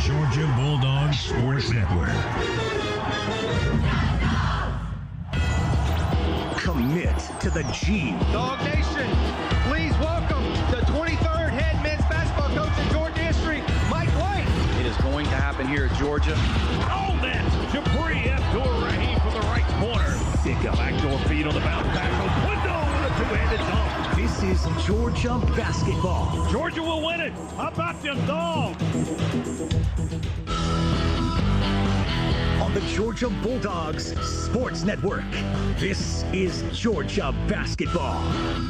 Georgia Bulldogs Sports Network. Commit to the G. Dog Nation, please welcome the 23rd head men's basketball coach in Georgia history, Mike White. It is going to happen here at Georgia. Oh, that's Jabri Abdur-Rahim from the right corner. Pick up. Backdoor feed on the bounce back. Window with a two-handed dunk. This is Georgia basketball. Georgia will win it. How about them dogs? On the Georgia Bulldogs Sports Network, this is Georgia basketball.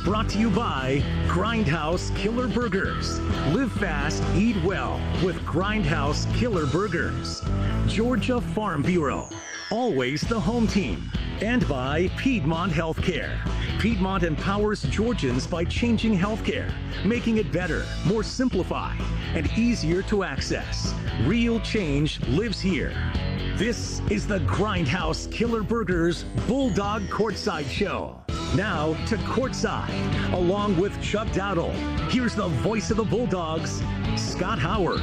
Brought to you by Grindhouse Killer Burgers. Live fast, eat well with Grindhouse Killer Burgers. Georgia Farm Bureau, always the home team. And by Piedmont Healthcare. Piedmont empowers Georgians by changing healthcare, making it better, more simplified, and easier to access. Real change lives here. This is the Grindhouse Killer Burgers Bulldog Courtside Show. Now to Courtside, along with Chuck Dowdle. Here's the voice of the Bulldogs, Scott Howard.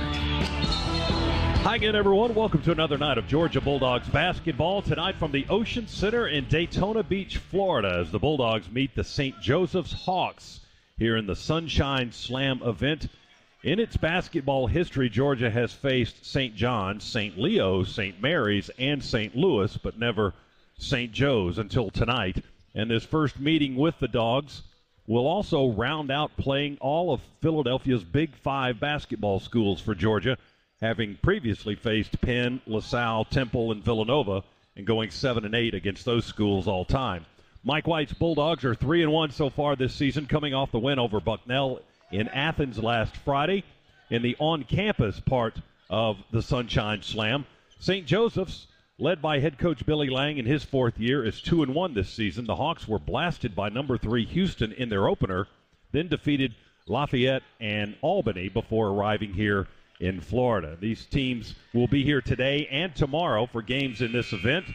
Hi again, everyone. Welcome to another night of Georgia Bulldogs basketball. Tonight from the Ocean Center in Daytona Beach, Florida, as the Bulldogs meet the St. Joseph's Hawks here in the Sunshine Slam event. In its basketball history, Georgia has faced St. John's, St. Leo's, St. Mary's, and St. Louis, but never St. Joe's until tonight. And this first meeting with the Dogs will also round out playing all of Philadelphia's Big Five basketball schools for Georgia, having previously faced Penn, LaSalle, Temple, and Villanova, and going 7-8 against those schools all time. Mike White's Bulldogs are 3-1 so far this season, coming off the win over Bucknell in Athens last Friday in the on-campus part of the Sunshine Slam. St. Joseph's, led by head coach Billy Lang in his fourth year, is 2-1 this season. The Hawks were blasted by number 3 Houston in their opener, then defeated Lafayette and Albany before arriving here in Florida. These teams will be here today and tomorrow for games in this event.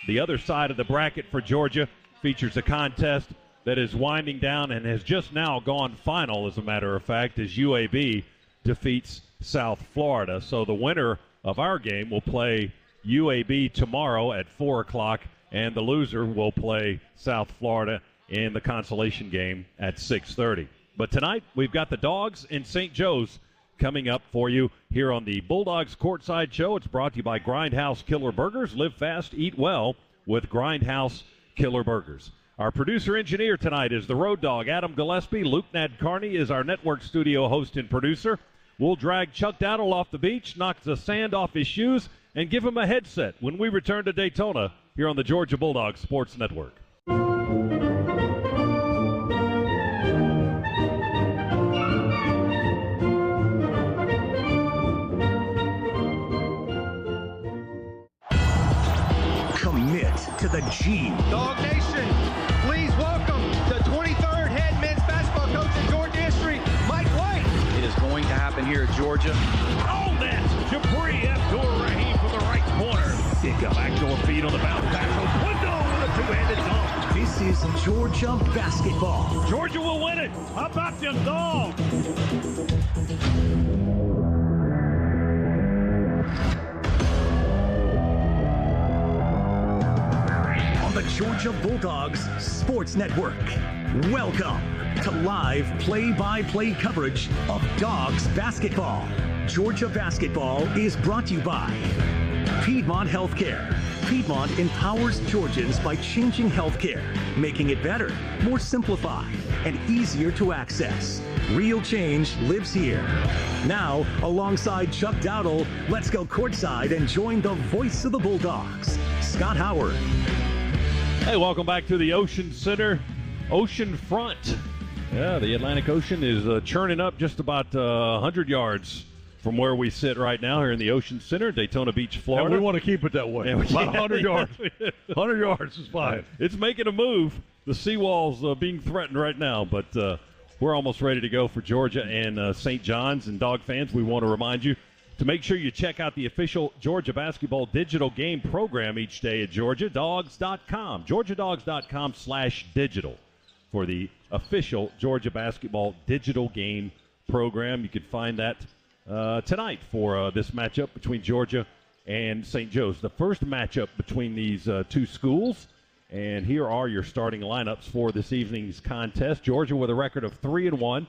The other side of the bracket for Georgia features a contest that is winding down and has just now gone final, as a matter of fact, as UAB defeats South Florida. So the winner of our game will play UAB tomorrow at 4 o'clock, and the loser will play South Florida in the consolation game at 6:30. But tonight, we've got the Dogs in St. Joe's coming up for you here on the Bulldogs Courtside Show. It's brought to you by Grindhouse Killer Burgers. Live fast, eat well with Grindhouse Killer Burgers. Our producer-engineer tonight is the Road Dog, Adam Gillespie. Luke Nadkarni is our network studio host and producer. We'll drag Chuck Dowdle off the beach, knock the sand off his shoes, and give him a headset when we return to Daytona here on the Georgia Bulldogs Sports Network. Commit to the G. Dog Nation, please welcome the 23rd head men's basketball coach in Georgia history, Mike White. It is going to happen here at Georgia. Oh, that's Jabri Abdur-Rahim from the right corner. Pick up. Backdoor feed on the bounce back. Window with a two-handed dunk. This is Georgia basketball. Georgia will win it. How about them dogs? The Georgia Bulldogs Sports Network. Welcome to live play-by-play coverage of Dogs basketball. Georgia basketball is brought to you by Piedmont Healthcare. Piedmont empowers Georgians by changing healthcare, making it better, more simplified, and easier to access. Real change lives here. Now, alongside Chuck Dowdle, let's go courtside and join the voice of the Bulldogs, Scott Howard. Hey, welcome back to the Ocean Center, Ocean Front. Yeah, the Atlantic Ocean is churning up just about 100 yards from where we sit right now here in the Ocean Center, Daytona Beach, Florida. And we want to keep it that way. About 100 yards. 100 yards is fine. It's making a move. The seawall's being threatened right now, but we're almost ready to go for Georgia and St. John's. And Dog fans, we want to remind you to make sure you check out the official Georgia basketball digital game program each day at GeorgiaDogs.com. GeorgiaDogs.com/digital for the official Georgia basketball digital game program. You can find that tonight for this matchup between Georgia and St. Joe's. The first matchup between these two schools. And here are your starting lineups for this evening's contest. Georgia with a record of 3-1.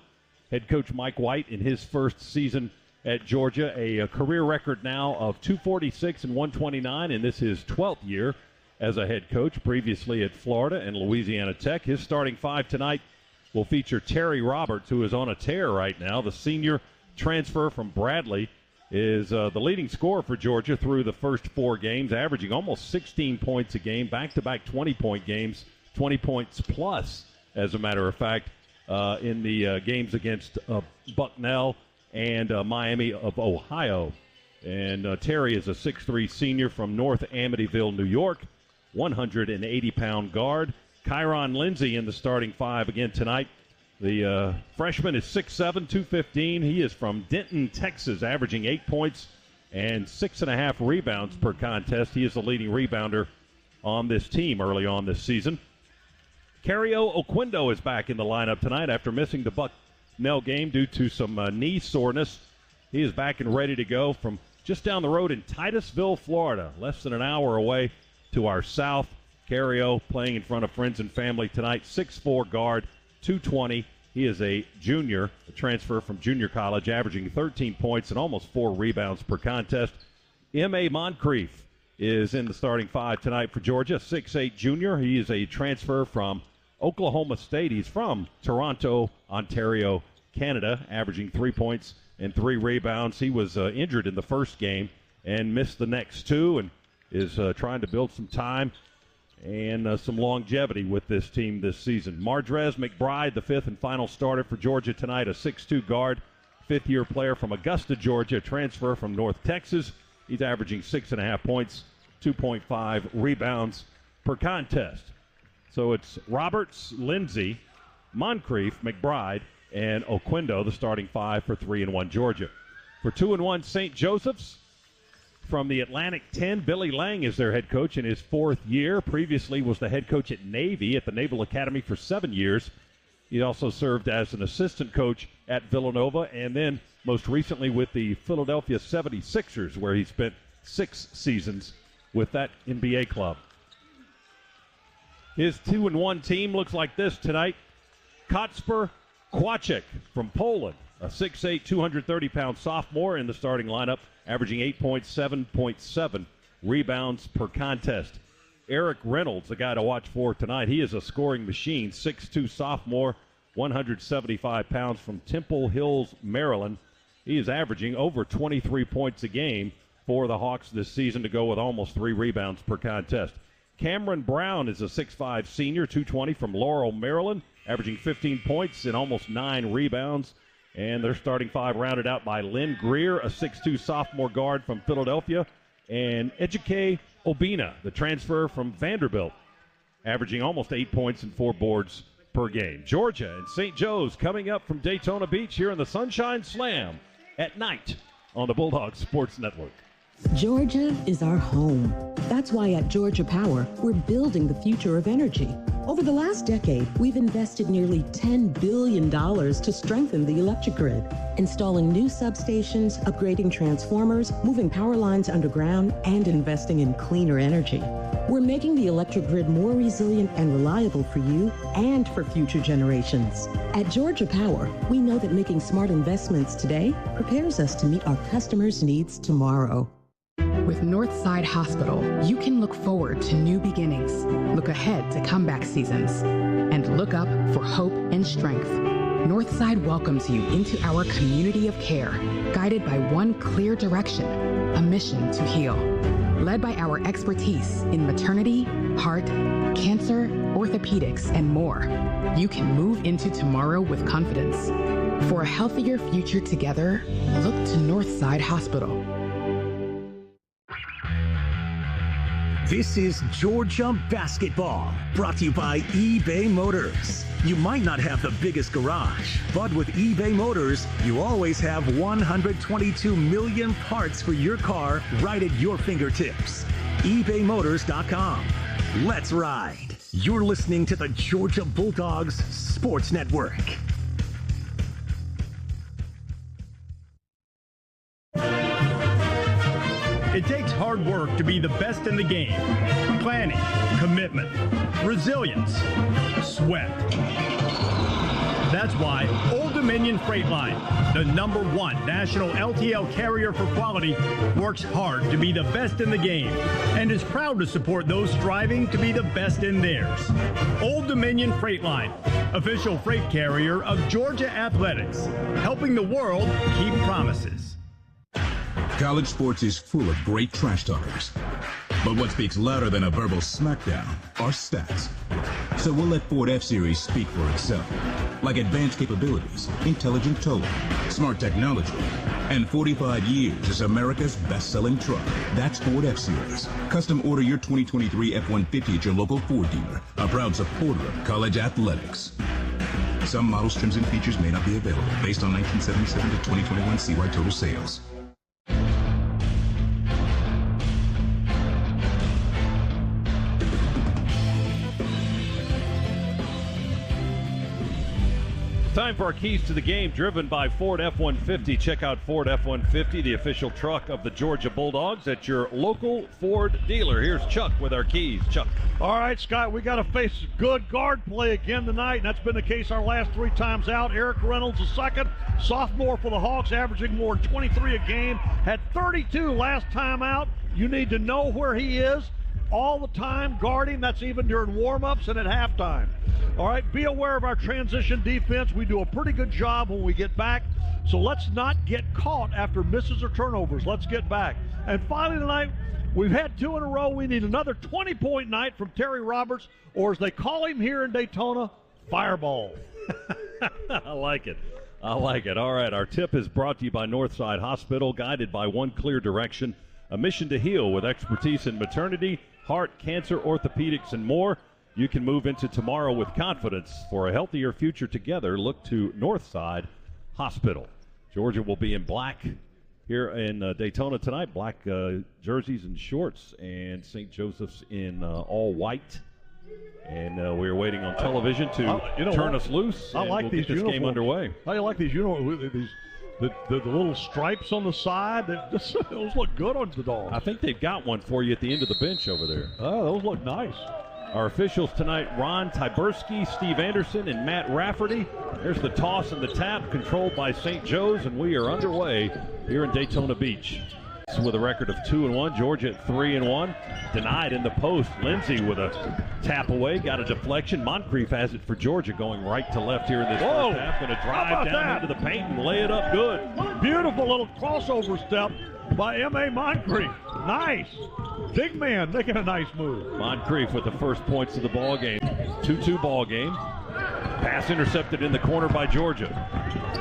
Head coach Mike White in his first season at Georgia, a career record now of 246 and 129, and this is his 12th year as a head coach, previously at Florida and Louisiana Tech. His starting five tonight will feature Terry Roberts, who is on a tear right now. The senior transfer from Bradley is the leading scorer for Georgia through the first four games, averaging almost 16 points a game, back-to-back 20-point games, 20 points plus, as a matter of fact, in the games against Bucknell and Miami of Ohio. And Terry is a 6'3 senior from North Amityville, New York, 180-pound guard. Kyron Lindsey in the starting five again tonight. The freshman is 6'7", 215. He is from Denton, Texas, averaging 8 points and 6.5 rebounds per contest. He is the leading rebounder on this team early on this season. Cario Oquendo is back in the lineup tonight after missing the Bucknell game due to some knee soreness. He is back and ready to go from just down the road in Titusville, Florida, less than an hour away to our south. Cario playing in front of friends and family tonight, 6'4 guard, 220. He is a junior, a transfer from junior college, averaging 13 points and almost 4 rebounds per contest. M.A. Moncrief is in the starting five tonight for Georgia, 6'8 junior. He is a transfer from Oklahoma State. He's from Toronto, Ontario, Canada, averaging 3 points and 3 rebounds. He was injured in the first game and missed the next two and is trying to build some time and some longevity with this team this season. Mardrez McBride, the fifth and final starter for Georgia tonight, a 6'2 guard, fifth-year player from Augusta, Georgia, transfer from North Texas. He's averaging 6.5 points, 2.5 rebounds per contest. So it's Roberts, Lindsey, Moncrief, McBride, and Oquendo, the starting five for 3-1 Georgia. For 2-1 St. Joseph's, from the Atlantic 10, Billy Lang is their head coach in his fourth year. Previously was the head coach at Navy at the Naval Academy for 7 years. He also served as an assistant coach at Villanova and then most recently with the Philadelphia 76ers, where he spent 6 seasons with that NBA club. His 2-1 team looks like this tonight. Kacper Kłacek from Poland, a 6'8", 230-pound sophomore in the starting lineup, averaging 8 points, 7.7 rebounds per contest. Eric Reynolds, the guy to watch for tonight. He is a scoring machine, 6'2 sophomore, 175 pounds from Temple Hills, Maryland. He is averaging over 23 points a game for the Hawks this season to go with almost 3 rebounds per contest. Cameron Brown is a 6'5 senior, 220 from Laurel, Maryland, averaging 15 points and almost 9 rebounds. And their starting five rounded out by Lynn Greer, a 6'2 sophomore guard from Philadelphia, and Ejike Obina, the transfer from Vanderbilt, averaging almost 8 points and 4 boards per game. Georgia and St. Joe's coming up from Daytona Beach here in the Sunshine Slam at night on the Bulldogs Sports Network. Georgia is our home. That's why at Georgia Power, we're building the future of energy. Over the last decade, we've invested nearly $10 billion to strengthen the electric grid, installing new substations, upgrading transformers, moving power lines underground, and investing in cleaner energy. We're making the electric grid more resilient and reliable for you and for future generations. At Georgia Power, we know that making smart investments today prepares us to meet our customers' needs tomorrow. With Northside Hospital, you can look forward to new beginnings, look ahead to comeback seasons, and look up for hope and strength. Northside welcomes you into our community of care, guided by one clear direction, a mission to heal. Led by our expertise in maternity, heart, cancer, orthopedics, and more, you can move into tomorrow with confidence. For a healthier future together, look to Northside Hospital. This is Georgia Basketball, brought to you by eBay Motors. You might not have the biggest garage, but with eBay Motors, you always have 122 million parts for your car right at your fingertips. ebaymotors.com. Let's ride. You're listening to the Georgia Bulldogs Sports Network. It takes hard work to be the best in the game. Planning, commitment, resilience, sweat. That's why Old Dominion Freight Line, the #1 national LTL carrier for quality, works hard to be the best in the game and is proud to support those striving to be the best in theirs. Old Dominion Freight Line, official freight carrier of Georgia Athletics, helping the world keep promises. College sports is full of great trash talkers. But what speaks louder than a verbal smackdown are stats. So we'll let Ford F-Series speak for itself. Like advanced capabilities, intelligent towing, smart technology, and 45 years as America's best-selling truck. That's Ford F-Series. Custom order your 2023 F-150 at your local Ford dealer, a proud supporter of college athletics. Some models, trims, and features may not be available based on 1977 to 2021 CY total sales. Time for our keys to the game, driven by Ford F-150. Check out Ford F-150, the official truck of the Georgia Bulldogs, at your local Ford dealer. Here's Chuck with our keys. Chuck. All right, Scott, we got to face good guard play again tonight, and that's been the case our last 3 times out. Eric Reynolds, the second, sophomore for the Hawks, averaging more than 23 a game, had 32 last time out. You need to know where he is all the time, guarding. That's even during warm-ups and at halftime. All right, be aware of our transition defense. We do a pretty good job when we get back, so let's not get caught after misses or turnovers. Let's get back. And finally tonight, we've had 2 in a row. We need another 20-point night from Terry Roberts, or as they call him here in Daytona, Fireball. I like it. I like it. All right, our tip is brought to you by Northside Hospital, guided by one clear direction, a mission to heal with expertise in maternity, heart, cancer, orthopedics, and more. You can move into tomorrow with confidence. For a healthier future together, look to Northside Hospital. Georgia will be in black here in Daytona tonight, black jerseys and shorts, and St. Joseph's in all white. And we're waiting on television to turn us loose. I like these this game underway. I like these uniforms. The little stripes on the side, those look good on the dogs. I think they've got one for you at the end of the bench over there. Oh, those look nice. Our officials tonight, Ron Tyberski, Steve Anderson, and Matt Rafferty. There's the toss and the tap, controlled by St. Joe's, and we are underway here in Daytona Beach. With a record of 2-1, Georgia at 3-1. Denied in the post. Lindsey with a tap away, got a deflection. Moncrief has it for Georgia, going right to left here in this first half. Going to drive down into the paint and lay it up good. Beautiful little crossover step by M.A. Moncrief. Nice. Big man making a nice move. Moncrief with the first points of the ball game. 2-2 ball game. Pass intercepted in the corner by Georgia.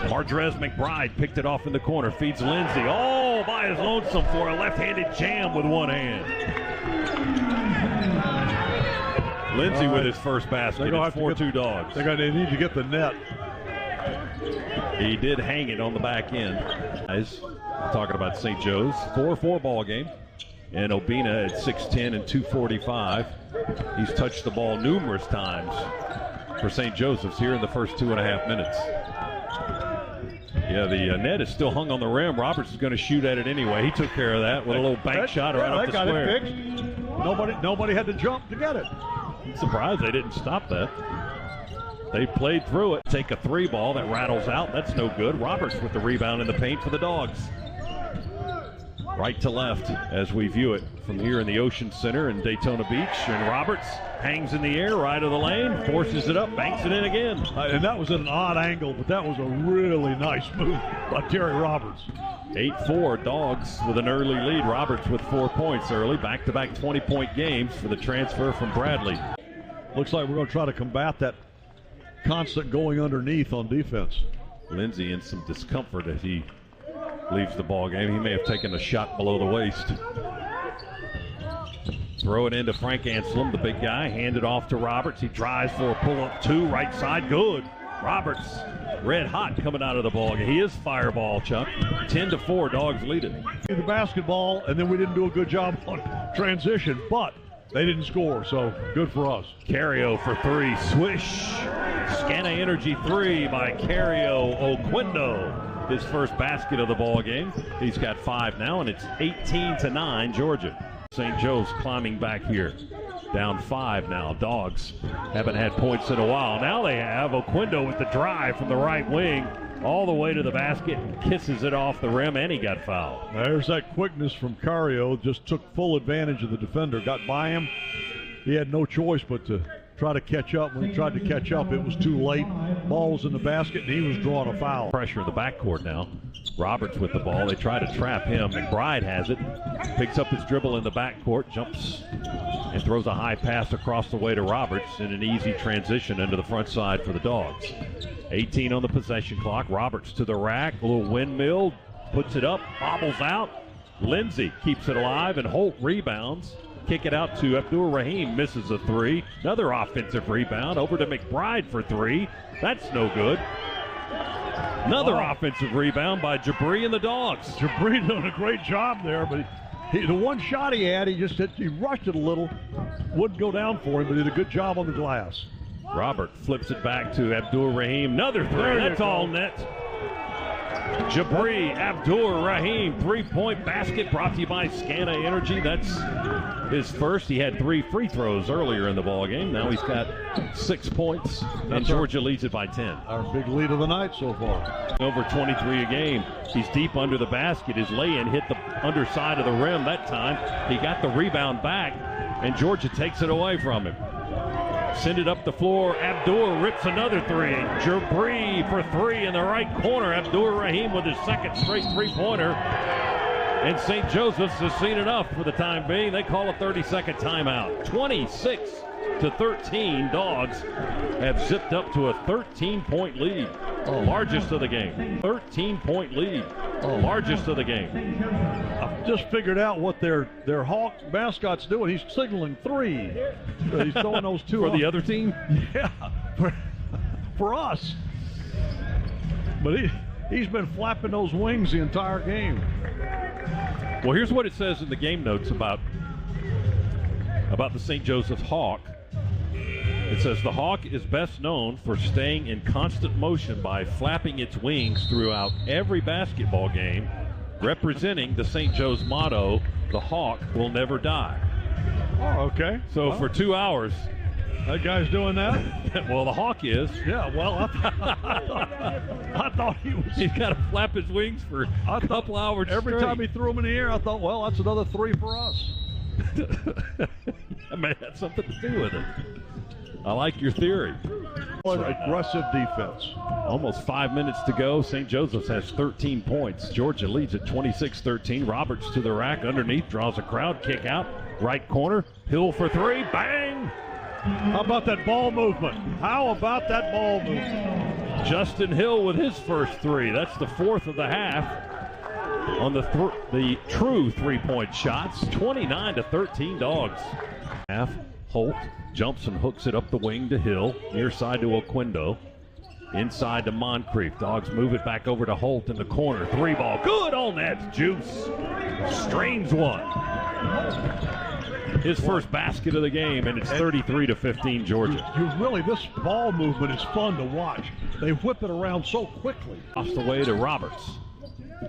Mardrez McBride picked it off in the corner. Feeds Lindsey. Oh, by his lonesome for a left-handed jam with one hand. Lindsey with his first basket. It's 4-2 Dogs. They need to get the net. He did hang it on the back end. Guys, talking about St. Joe's. 4-4 ball game. And Obina at 6'10 and 245. He's touched the ball numerous times for St. Joseph's here in the first 2.5 minutes. Yeah, the net is still hung on the rim. Roberts is going to shoot at it anyway. He took care of that with a little bank shot right off the square. It fixed. Nobody had to jump to get it. I'm surprised they didn't stop that. They played through it. Take a 3 ball that rattles out. That's no good. Roberts with the rebound in the paint for the Dogs. Right to left as we view it from here in the Ocean Center in Daytona Beach. And Roberts hangs in the air, right of the lane, forces it up, banks it in again. And that was at an odd angle, but that was a really nice move by Terry Roberts. 8-4 Dogs with an early lead. Roberts with 4 points early. Back-to-back 20-point games for the transfer from Bradley. Looks like we're going to try to combat that constant going underneath on defense. Lindsey in some discomfort as he leaves the ball game. He may have taken a shot below the waist. Throw it into Frank Anselm, the big guy. Hand it off to Roberts. He drives for a pull-up 2, right side, good. Roberts, red hot coming out of the ball game. He is fireball, Chuck. 10-4, Dogs lead it. The basketball, and then we didn't do a good job on transition, but they didn't score, so good for us. Cario for 3, swish. Scana Energy 3 by Cario Oquendo. his first basket of the ball game. He's got 5 now, and it's 18-9 Georgia. St. Joe's climbing back here. Down 5 now. Dogs haven't had points in a while. Now they have Oquendo with the drive from the right wing all the way to the basket and kisses it off the rim, and he got fouled. There's that quickness from Cario. Just took full advantage of the defender. Got by him. He had no choice but to try to catch up. When he tried to catch up, it was too late. Ball was in the basket, and he was drawing a foul. Pressure in the backcourt now. Roberts with the ball. They try to trap him. McBride has it. Picks up his dribble in the backcourt, jumps and throws a high pass across the way to Roberts in an easy transition into the front side for the Dogs. 18 on the possession clock. Roberts to the rack. A little windmill. Puts it up. Bobbles out. Lindsey keeps it alive, and Holt rebounds. Kick it out to Abdur Rahim. Misses a 3. Another offensive rebound. Over to McBride for 3. That's no good. Another offensive rebound by Jabri and the Dogs. Jabri doing a great job there, but the one shot he had, he rushed it a little. Wouldn't go down for him, but he did a good job on the glass. Robert flips it back to Abdur Rahim. Another 3. That's all net. Jabri, Abdur Rahim, 3-point basket brought to you by Scana Energy. That's his first. He had 3 free throws earlier in the ball game. Now he's got 6 points, and Georgia leads it by 10. Our big lead of the night so far. Over 23 a game. He's deep under the basket. His lay-in hit the underside of the rim that time. He got the rebound back, and Georgia takes it away from him. Send it up the floor. Abdur rips another 3. Jabri for 3 in the right corner. Abdur Rahim with his second straight 3-pointer. And St. Joseph's has seen enough for the time being. They call a 30-second timeout. 26-13. Dogs have zipped up to a 13-point lead. Largest of the game. 13-point lead. Largest of the game. I've just figured out what their Hawk mascot's doing. He's signaling 3. He's throwing those 2 for the other team? Yeah, for us. But he's been flapping those wings the entire game. Well, here's what it says in the game notes about the St. Joseph's Hawk. It says the Hawk is best known for staying in constant motion by flapping its wings throughout every basketball game, representing the St. Joe's motto, the Hawk will never die. Oh, okay. So for 2 hours. That guy's doing that? Well, the Hawk is. Yeah, well, I thought he was. He's got to flap his wings for a couple hours Every straight. time he threw them in the air, I thought, well, that's another 3 for us. That may have something to do with it. I like your theory. Aggressive defense. Almost 5 minutes to go. St. Joseph's has 13 points. Georgia leads at 26-13. Roberts to the rack underneath, draws a crowd, kick out, right corner. Hill for 3, bang! How about that ball movement? Justin Hill with his first 3. That's the 4th of the half on the true 3-point shots. 29-13 Dogs. Half. Holt jumps and hooks it up the wing to Hill. Near side to Oquendo. Inside to Moncrief. Dogs move it back over to Holt in the corner. 3 ball. Good on that. Juice. Strains one. His first basket of the game, and it's 33-15 Georgia. This ball movement is fun to watch. They whip it around so quickly. Off the way to Roberts.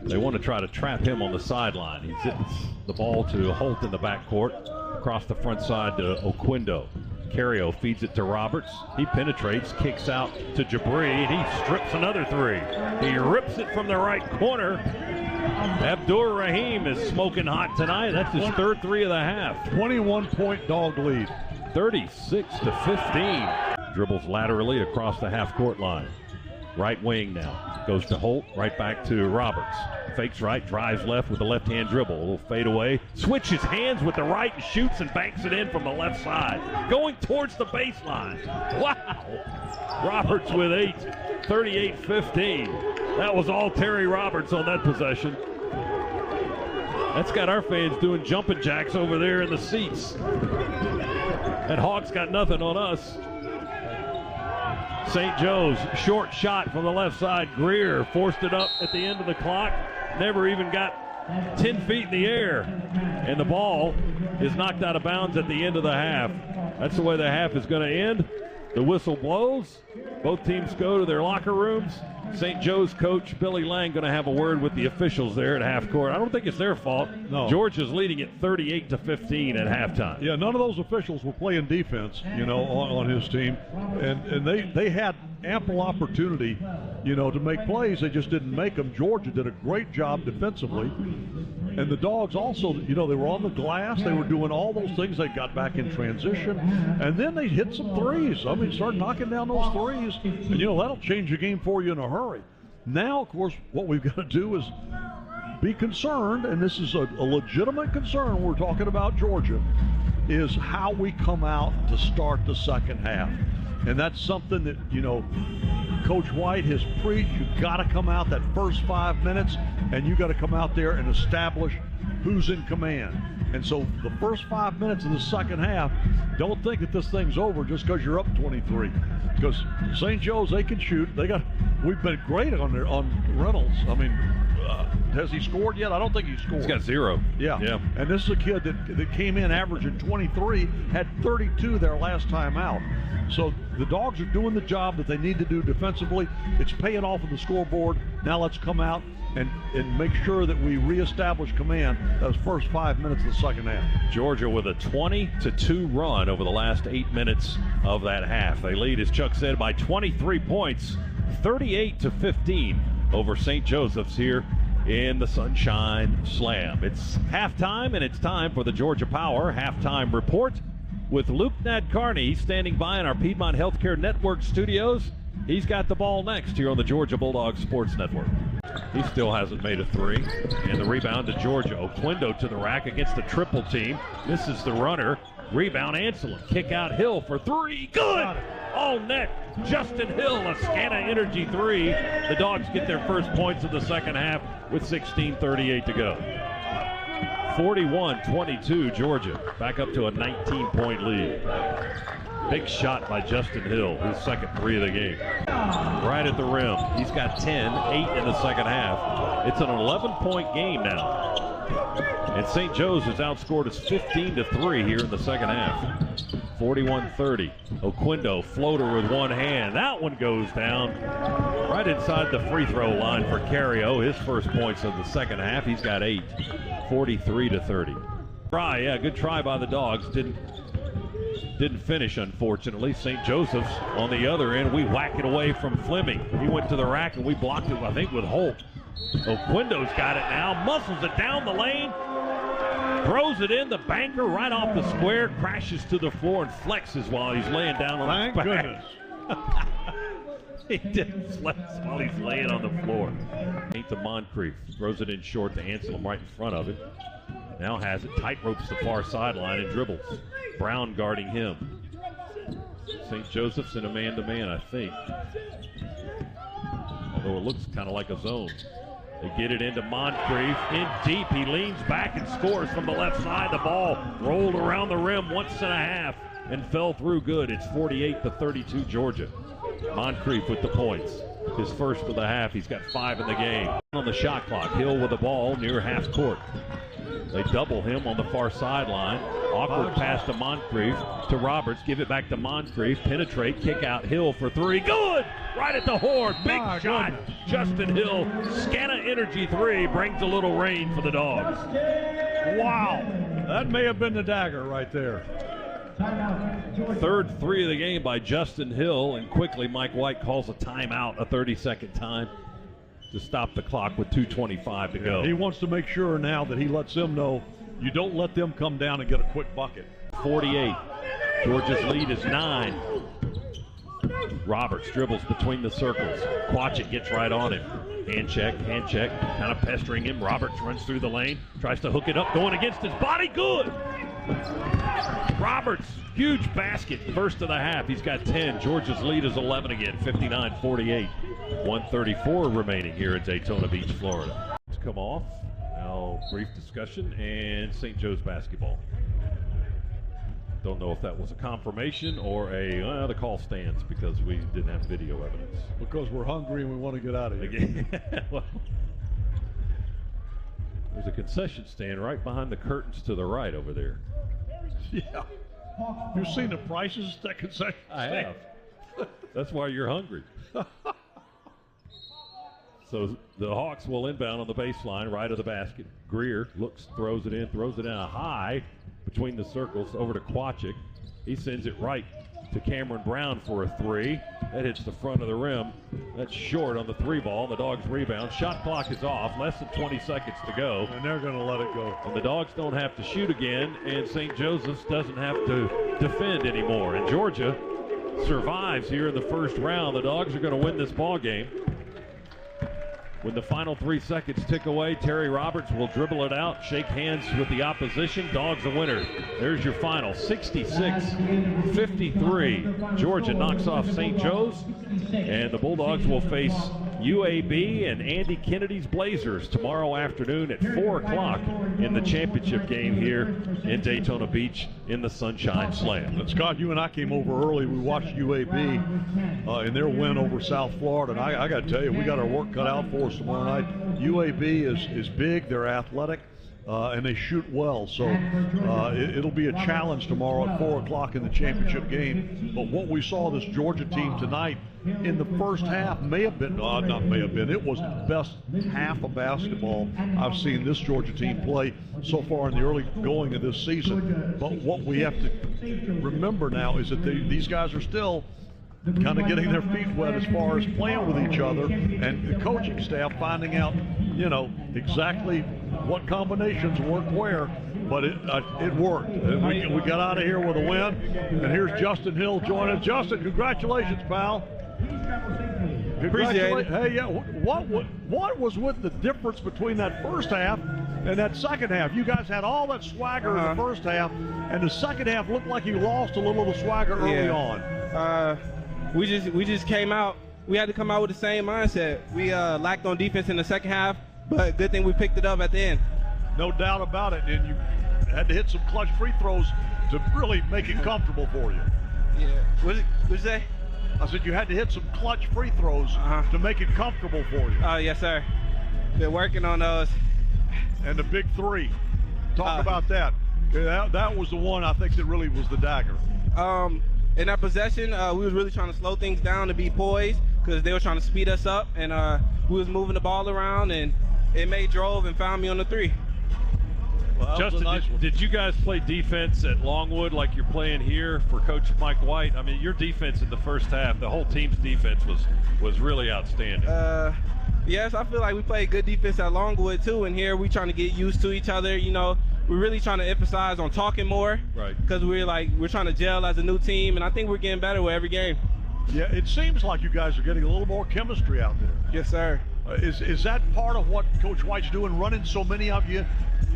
They want to try to trap him on the sideline. He zips the ball to Holt in the backcourt. Across the front side to Oquendo. Cario feeds it to Roberts. He penetrates, kicks out to Jabri, and he strips another 3. He rips it from the right corner. Abdur Rahim is smoking hot tonight. That's his third 3 of the half. 21-point Dog lead. 36-15. Dribbles laterally across the half-court line. Right wing now. Goes to Holt, right back to Roberts. Fakes right, drives left with the left-hand dribble. A little fade away. Switches hands with the right and shoots and banks it in from the left side. Going towards the baseline. Wow. Roberts with 8. 38-15. That was all Terry Roberts on that possession. That's got our fans doing jumping jacks over there in the seats. And Hawks got nothing on us. St. Joe's, short shot from the left side. Greer forced it up at the end of the clock. Never even got 10 feet in the air. And the ball is knocked out of bounds at the end of the half. That's the way the half is going to end. The whistle blows. Both teams go to their locker rooms. St. Joe's coach Billy Lang going to have a word with the officials there at half court. I don't think it's their fault. No. Georgia's leading at 38-15 at halftime. Yeah, none of those officials were playing defense, on his team, and they had ample opportunity, to make plays. They just didn't make them. Georgia did a great job defensively, and the Dogs also, they were on the glass. They were doing all those things. They got back in transition, and then they hit some threes. Start knocking down those threes, and that'll change the game for you in a hurry. Now, of course, what we've got to do is be concerned, and this is a legitimate concern. We're talking about Georgia, is how we come out to start the second half. And that's something that, Coach White has preached. You've got to come out that first 5 minutes, and you've got to come out there and establish who's in command. And so the first 5 minutes of the second half, don't think that this thing's over just because you're up 23. Because St. Joe's, they can shoot. We've been great on Reynolds. Has he scored yet? I don't think he scored. He's got 0. Yeah. And this is a kid that came in averaging 23, had 32 their last time out. So the Dogs are doing the job that they need to do defensively. It's paying off on the scoreboard. Now let's come out and make sure that we reestablish command those first 5 minutes of the second half. Georgia with a 20-2 run over the last 8 minutes of that half. They lead, as Chuck said, by 23 points, 38-15 over St. Joseph's here in the Sunshine Slam. It's halftime, and it's time for the Georgia Power Halftime Report with Luke Nadkarni standing by in our Piedmont Healthcare Network studios. He's got the ball next here on the Georgia Bulldogs Sports Network. He still hasn't made a three. And the rebound to Georgia. Oquendo to the rack against a triple team. Misses the runner. Rebound Anselm. Kick out Hill for three. Good! All net. Justin Hill, a Scana Energy three. The Dogs get their first points of the second half with 16:38 to go. 41-22 Georgia. Back up to a 19-point lead. Big shot by Justin Hill, his second three of the game. Right at the rim. He's got 10, 8 in the second half. It's an 11-point game now. And St. Joe's has outscored us 15-3 here in the second half. 41-30. Oquendo, floater with one hand. That one goes down right inside the free throw line for Cario. His first points of the second half. He's got 8. 43-30. Try, yeah, good try by the Dogs. Didn't finish, unfortunately. St. Joseph's on the other end. We whack it away from Fleming. He went to the rack and we blocked it, I think, with Holt. Oquendo's got it now. Muscles it down the lane. Throws it in. The banker right off the square. Crashes to the floor and flexes while he's laying down on his back. Thank goodness. He did flex while he's laying on the floor. Ain't to Moncrief. Throws it in short to Anselm right in front of it. Now has it. Tight ropes the far sideline and dribbles. Brown guarding him. St. Joseph's in a man-to-man, I think. Although it looks kind of like a zone. They get it into Moncrief. In deep, he leans back and scores from the left side. The ball rolled around the rim once and a half and fell through good. It's 48-32 Georgia. Moncrief with the points. His first of the half. He's got 5 in the game. On the shot clock, Hill with the ball near half court. They double him on the far sideline. Awkward pass to Moncrief, to Roberts. Give it back to Moncrief. Penetrate, kick out Hill for three. Good! Right at the horn. Big shot. Goodness. Justin Hill. Scana Energy three brings a little rain for the Dogs. Wow. That may have been the dagger right there. Third three of the game by Justin Hill, and quickly Mike White calls a timeout, a 30-second time to stop the clock with 2:25 to go. He wants to make sure now that he lets them know you don't let them come down and get a quick bucket. 48. Georgia's lead is 9. Roberts dribbles between the circles. Quatchett gets right on him. Hand check, kind of pestering him. Roberts runs through the lane, tries to hook it up, going against his body. Good! Roberts, huge basket, first of the half. He's got 10. Georgia's lead is 11 again, 59-48. 134 remaining here in Daytona Beach, Florida. It's come off. Now, brief discussion, and St. Joe's basketball. Don't know if that was a confirmation or the call stands because we didn't have video evidence. Because we're hungry and we want to get out of here. Well, there's a concession stand right behind the curtains to the right over there. Yeah. You've seen the prices at that concession stand? I have. That's why you're hungry. So the Hawks will inbound on the baseline, right of the basket. Greer looks, throws it in a high between the circles over to Kwachik. He sends it right to Cameron Brown for a three. That hits the front of the rim. That's short on the three ball. The Dogs rebound. Shot clock is off. Less than 20 seconds to go. And they're going to let it go. And the Dogs don't have to shoot again, and St. Joseph's doesn't have to defend anymore. And Georgia survives here in the first round. The Dogs are going to win this ball game. When the final 3 seconds tick away, Terry Roberts will dribble it out, shake hands with the opposition. Dogs a winner. There's your final, 66-53. Georgia knocks off St. Joe's, and the Bulldogs will face UAB and Andy Kennedy's Blazers tomorrow afternoon at 4 o'clock in the championship game here in Daytona Beach in the Sunshine Slam. And Scott, you and I came over early. We watched UAB in their win over South Florida, and I got to tell you, we got our work cut out for us tomorrow night. UAB is big, they're athletic, and they shoot well. So it'll be a challenge tomorrow at 4 o'clock in the championship game. But what we saw this Georgia team tonight in the first half it was the best half of basketball I've seen this Georgia team play so far in the early going of this season. But what we have to remember now is that these guys are still kind of getting their feet wet as far as playing with each other, and the coaching staff finding out, exactly what combinations work where. But it worked. We got out of here with a win, and here's Justin Hill joining us. Justin, congratulations, pal. Appreciate it. Hey, yeah. What was with the difference between that first half and that second half? You guys had all that swagger in the first half, and the second half looked like you lost a little of the swagger early on. We just came out. We had to come out with the same mindset. We lacked on defense in the second half, but good thing we picked it up at the end. No doubt about it. And you had to hit some clutch free throws to really make it comfortable for you. Yeah. What'd you say? I said you had to hit some clutch free throws to make it comfortable for you. Oh, yes, sir. Been working on those. And the big three. Talk about that. That was the one I think that really was the dagger. In that possession, we was really trying to slow things down to be poised because they were trying to speed us up, and we was moving the ball around, and it made drove and found me on the three. Well, Justin, did you guys play defense at Longwood like you're playing here for Coach Mike White? I mean, your defense in the first half, the whole team's defense was really outstanding. Yes, I feel like we played good defense at Longwood too, and here we trying to get used to each other. We're really trying to emphasize on talking more, right? Because we're trying to gel as a new team, and I think we're getting better with every game. Yeah, it seems like you guys are getting a little more chemistry out there. Yes, sir. Is that part of what Coach White's doing, running so many of you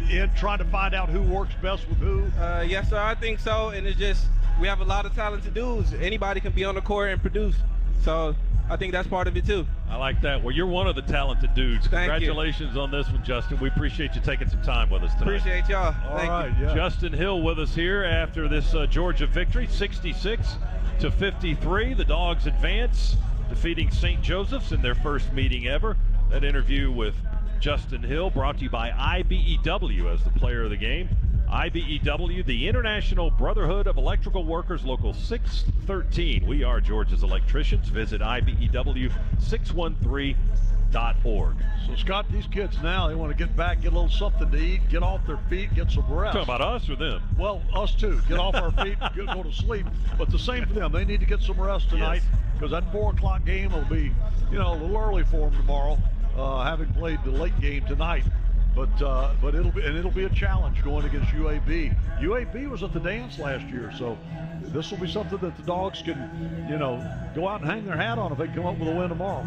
in, trying to find out who works best with who? Yes, sir, I think so, and it's just we have a lot of talented dudes. Anybody can be on the court and produce, so I think that's part of it too. I like that. Well, you're one of the talented dudes. Congratulations on this one, Justin. We appreciate you taking some time with us tonight. Appreciate y'all. Thank you. Yeah. Justin Hill with us here after this Georgia victory, 66-53. The Dogs advance, defeating St. Joseph's in their first meeting ever. That interview with Justin Hill brought to you by IBEW as the player of the game. IBEW, the International Brotherhood of Electrical Workers, Local 613. We are Georgia's electricians. Visit IBEW613.org. So, Scott, these kids now, they want to get back, get a little something to eat, get off their feet, get some rest. Talking about us or them? Well, us too. Get off our feet, go to sleep. But the same for them. They need to get some rest tonight because that 4 o'clock game will be, a little early for them tomorrow, having played the late game tonight. But it'll be a challenge going against UAB. UAB was at the dance last year, so this will be something that the Dogs can, go out and hang their hat on if they come up with a win tomorrow.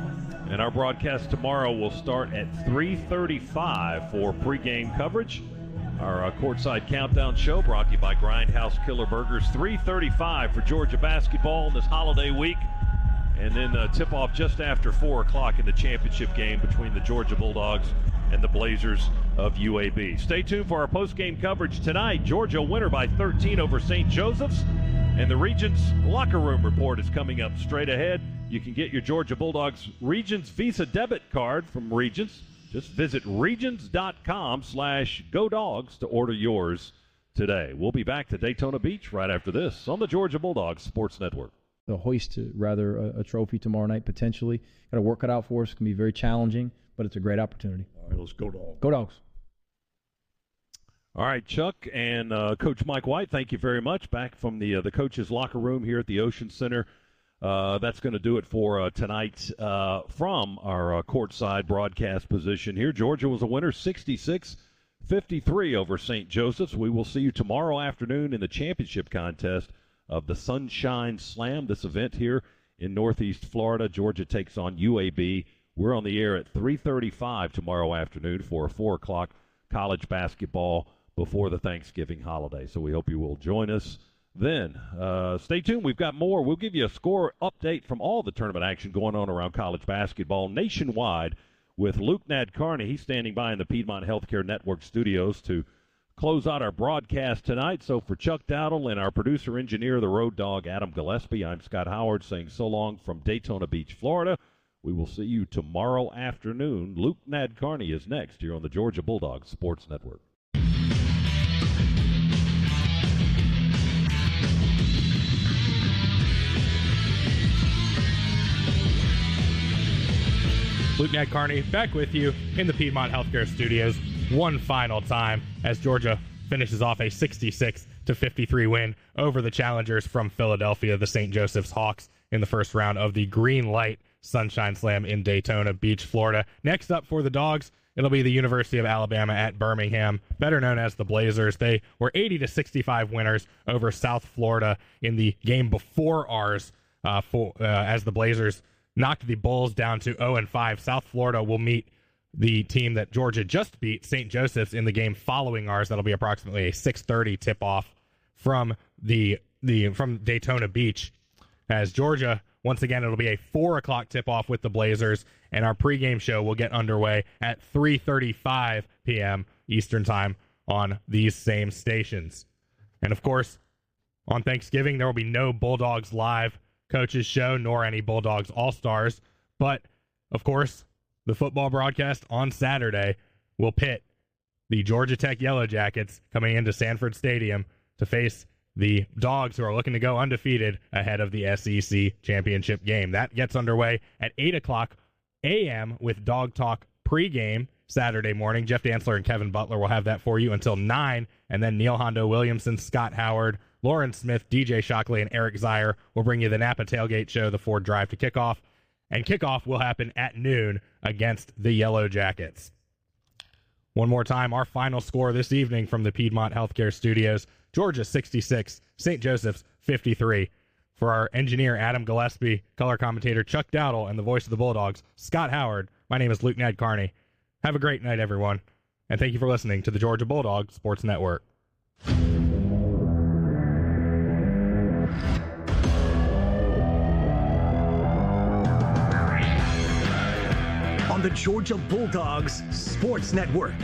And our broadcast tomorrow will start at 3:35 for pregame coverage. Our courtside countdown show brought to you by Grindhouse Killer Burgers. 3:35 for Georgia basketball this holiday week. And then tip-off just after 4 o'clock in the championship game between the Georgia Bulldogs and the Blazers of UAB. Stay tuned for our post-game coverage tonight. Georgia winner by 13 over St. Joseph's. And the Regions locker room report is coming up straight ahead. You can get your Georgia Bulldogs Regions Visa debit card from Regions. Just visit regions.com/GoDogs to order yours today. We'll be back to Daytona Beach right after this on the Georgia Bulldogs Sports Network. hoist a trophy tomorrow night potentially. Got to work it out for us. It's going to be very challenging, but it's a great opportunity. All right, let's go Dogs. Go Dogs. All right, Chuck and Coach Mike White, thank you very much. Back from the coaches' locker room here at the Ocean Center. That's going to do it for tonight from our courtside broadcast position here. Georgia was a winner, 66-53 over St. Joseph's. We will see you tomorrow afternoon in the championship contest of the Sunshine Slam, this event here in Northeast Florida. Georgia takes on UAB. We're on the air at 3:35 tomorrow afternoon for a 4 o'clock college basketball before the Thanksgiving holiday. So we hope you will join us then. Stay tuned. We've got more. We'll give you a score update from all the tournament action going on around college basketball nationwide with Luke Nadkarni. He's standing by in the Piedmont Healthcare Network studios to close out our broadcast tonight. So for Chuck Dowdle and our producer-engineer, the Road Dog, Adam Gillespie, I'm Scott Howard saying so long from Daytona Beach, Florida. We will see you tomorrow afternoon. Luke Nadkarni is next here on the Georgia Bulldogs Sports Network. Luke Nadkarni back with you in the Piedmont Healthcare Studios one final time as Georgia finishes off a 66-53 win over the challengers from Philadelphia, the St. Joseph's Hawks, in the first round of the Green Light Sunshine Slam in Daytona Beach, Florida. Next up for the Dogs, it'll be the University of Alabama at Birmingham, better known as the Blazers. They were 80-65 winners over South Florida in the game before ours as the Blazers knocked the Bulls down to 0-5. South Florida will meet the team that Georgia just beat, St. Joseph's, in the game following ours. That'll be approximately a 6:30 tip-off from from Daytona Beach. As Georgia, once again, it'll be a 4 o'clock tip-off with the Blazers, and our pregame show will get underway at 3:35 p.m. Eastern Time on these same stations. And, of course, on Thanksgiving, there will be no Bulldogs Live Coaches Show, nor any Bulldogs All-Stars. But, of course, the football broadcast on Saturday will pit the Georgia Tech Yellow Jackets coming into Sanford Stadium to face the Dogs, who are looking to go undefeated ahead of the SEC championship game. That gets underway at 8 o'clock a.m. with Dog Talk pregame Saturday morning. Jeff Dantzler and Kevin Butler will have that for you until 9, and then Neil Hondo Williamson, Scott Howard, Lauren Smith, DJ Shockley, and Eric Zier will bring you the Napa Tailgate Show, the Ford Drive to kickoff. And kickoff will happen at noon against the Yellow Jackets. One more time, our final score this evening from the Piedmont Healthcare Studios, Georgia 66, St. Joseph's 53. For our engineer, Adam Gillespie, color commentator Chuck Dowdle, and the voice of the Bulldogs, Scott Howard, my name is Luke Nadkarni. Have a great night, everyone, and thank you for listening to the Georgia Bulldogs Sports Network. On the Georgia Bulldogs Sports Network,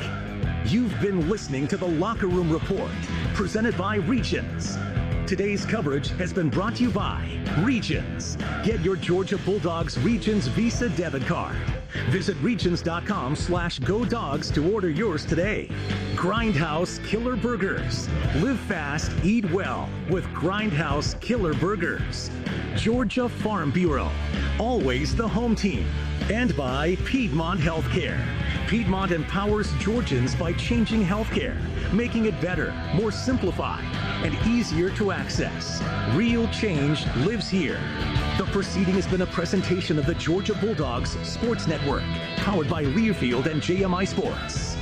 you've been listening to the Locker Room Report, presented by Regions. Today's coverage has been brought to you by Regions. Get your Georgia Bulldogs Regions Visa debit card. Visit regions.com/GoDogs to order yours today. Grindhouse Killer Burgers. Live fast, eat well with Grindhouse Killer Burgers. Georgia Farm Bureau. Always the home team. And by Piedmont Healthcare. Piedmont empowers Georgians by changing healthcare, making it better, more simplified, and easier to access. Real change lives here. The proceeding has been a presentation of the Georgia Bulldogs Sports Network, powered by Learfield and JMI Sports.